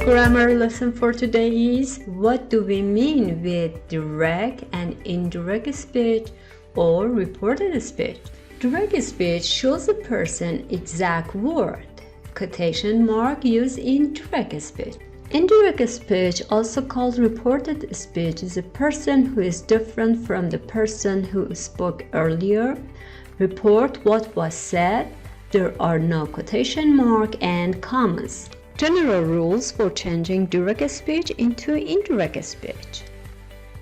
Grammar lesson for today is, what do we mean with direct and indirect speech or reported speech? Direct speech shows a person exact word. Quotation mark used in direct speech. Indirect speech, also called reported speech, is a person who is different from the person who spoke earlier. Report what was said. There are no quotation mark and commas. General rules for changing direct speech into indirect speech.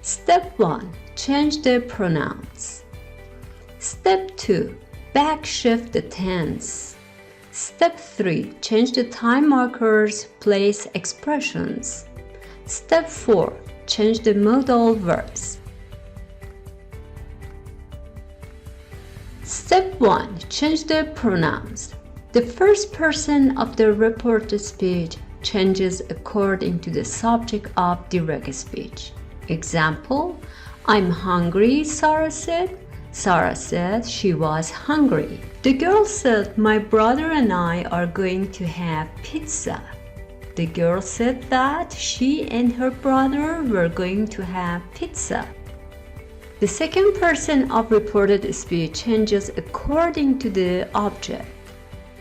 Step 1. Change the pronouns. Step 2. Backshift the tense. Step 3. Change the time markers, place expressions. Step 4. Change the modal verbs. Step 1. Change the pronouns. The first person of the reported speech changes according to the subject of direct speech. Example, I'm hungry, Sarah said. Sarah said she was hungry. The girl said, my brother and I are going to have pizza. The girl said that she and her brother were going to have pizza. The second person of reported speech changes according to the object.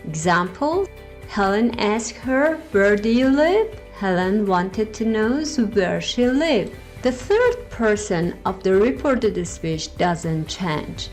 Example, Helen asked her, where do you live? Helen wanted to know where she lived. The third person of the reported speech doesn't change.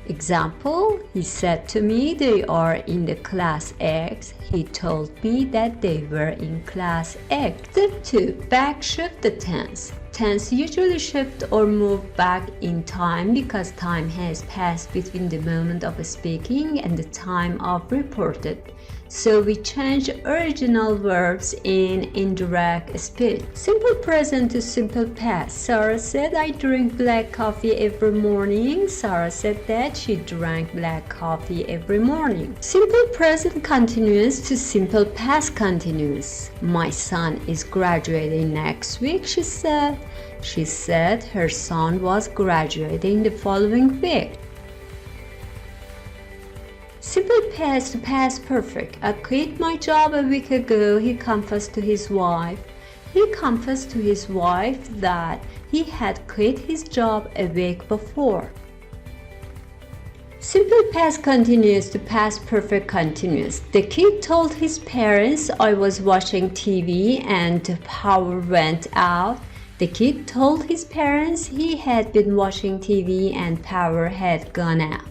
Example, he said to me they are in the class X. He told me that they were in class X. Step 2. Backshift the tense. Tense usually shift or move back in time because time has passed between the moment of speaking and the time of reported. So we change original verbs in indirect speech. Simple present to simple past. Sarah said, I drink black coffee every morning. Sarah said that she drank black coffee every morning. Simple present continuous to simple past continuous. My son is graduating next week, she said. She said her son was graduating the following week. Simple past to past perfect. I quit my job a week ago, he confessed to his wife. He confessed to his wife that he had quit his job a week before. Simple past continuous to past perfect continuous. The kid told his parents, I was watching TV and the power went out. The kid told his parents he had been watching TV and power had gone out.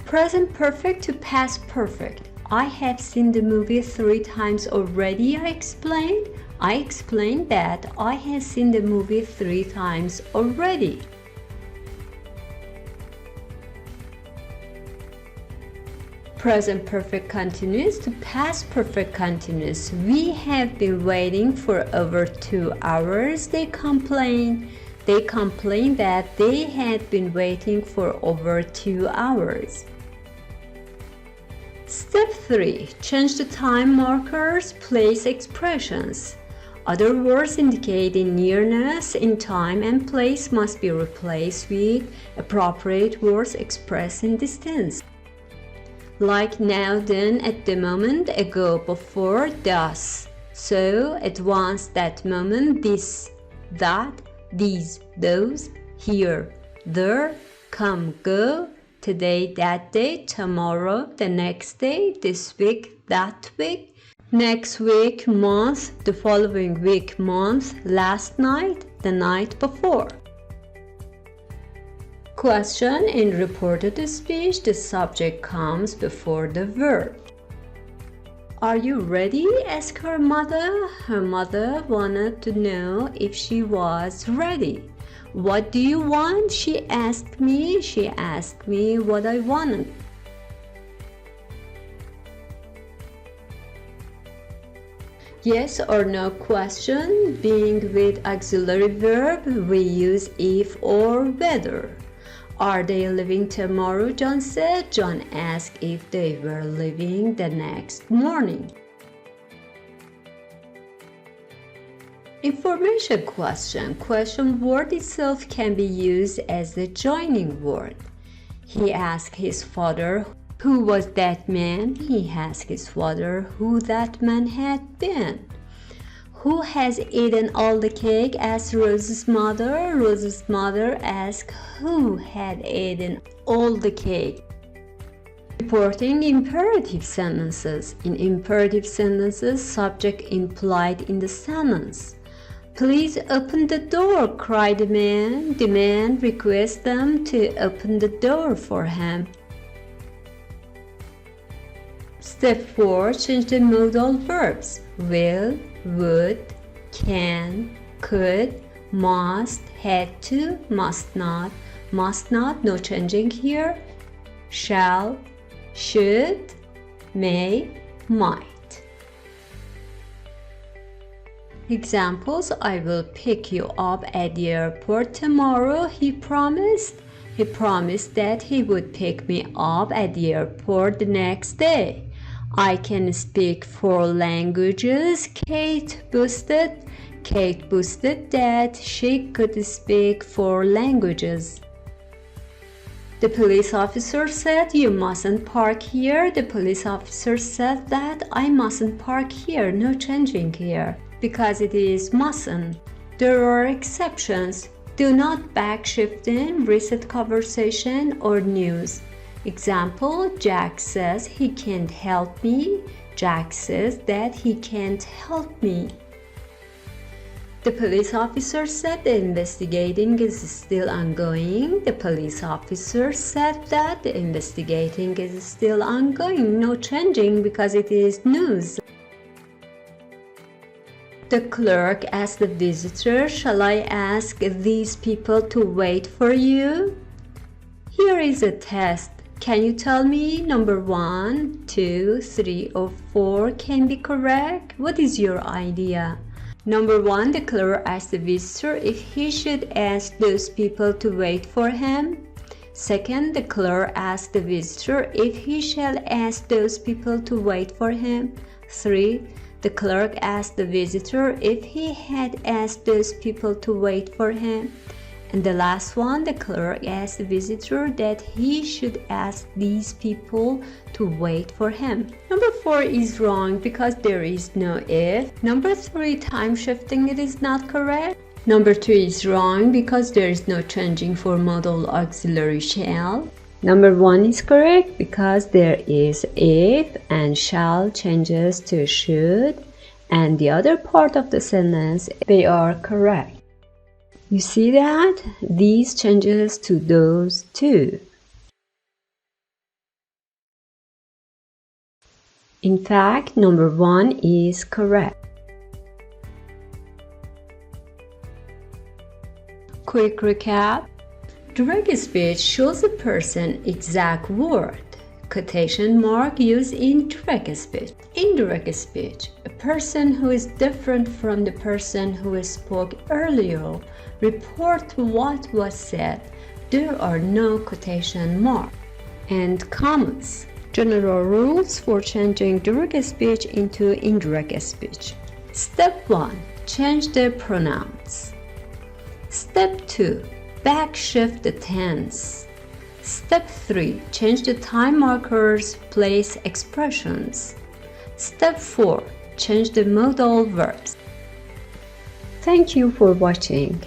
Present perfect to past perfect. I have seen the movie 3 times already, I explained. I explained that I have seen the movie 3 times already. Present perfect continuous to past perfect continuous. We have been waiting for over 2 hours, they complained. They complained that they had been waiting for over 2 hours. Step 3. Change the time markers, place expressions. Other words indicating nearness in time and place must be replaced with appropriate words expressing distance. Like now, then, at the moment, ago, before, thus. So, at once, that moment, this, that, these, those, here, there, come, go, today, that day, tomorrow, the next day, this week, that week, next week, month, the following week, month, last night, the night before. Question: in reported speech, the subject comes before the verb. Are you ready? Asked her mother. Her mother wanted to know if she was ready. What do you want? She asked me. She asked me what I wanted. Yes or no question. Being with auxiliary verb, we use if or whether. Are they leaving tomorrow? John said. John asked if they were leaving the next morning. Information question. Question word itself can be used as the joining word. He asked his father, who was that man? He asked his father who that man had been. Who has eaten all the cake? Asked Rose's mother. Rose's mother asked who had eaten all the cake. Reporting imperative sentences. In imperative sentences, subject implied in the sentence. Please open the door, cried the man. The man requests them to open the door for him. Step 4. Change the modal verbs. Will, would, can, could, must, had to, must not, no changing here, shall, should, may, might. Examples: I will pick you up at the airport tomorrow, he promised. He promised that he would pick me up at the airport the next day. I can speak 4 languages, Kate boasted. Kate boasted that she could speak 4 languages. The police officer said, you mustn't park here. The police officer said that I mustn't park here, no changing here, because it is mustn't. There are exceptions. Do not backshift in, reset conversation or news. Example: Jack says he can't help me. Jack says that he can't help me. The police officer said the investigating is still ongoing. The police officer said that the investigating is still ongoing. No changing because it is news. The clerk asked the visitor, shall I ask these people to wait for you? Here is a test. Can you tell me number 1, 2, 3 or 4 can be correct? What is your idea? Number 1, the clerk asked the visitor if he should ask those people to wait for him. Second, the clerk asked the visitor if he shall ask those people to wait for him. 3, the clerk asked the visitor if he had asked those people to wait for him. And the last one, the clerk asked the visitor that he should ask these people to wait for him. Number 4 is wrong because there is no if. Number 3, time shifting, it is not correct. Number 2 is wrong because there is no changing for modal auxiliary shall. Number 1 is correct because there is if and shall changes to should, and the other part of the sentence, they are correct. You see that? These changes to those two. In fact, number 1 is correct. Quick recap. Direct speech shows a person exact word. Quotation mark used in direct speech. Indirect speech, a person who is different from the person who spoke earlier report what was said. There are no quotation marks. And commas. General rules for changing direct speech into indirect speech. Step 1. Change the pronouns. Step 2. Backshift the tense. Step 3. Change the time markers, place expressions. Step 4. Change the modal verbs. Thank you for watching.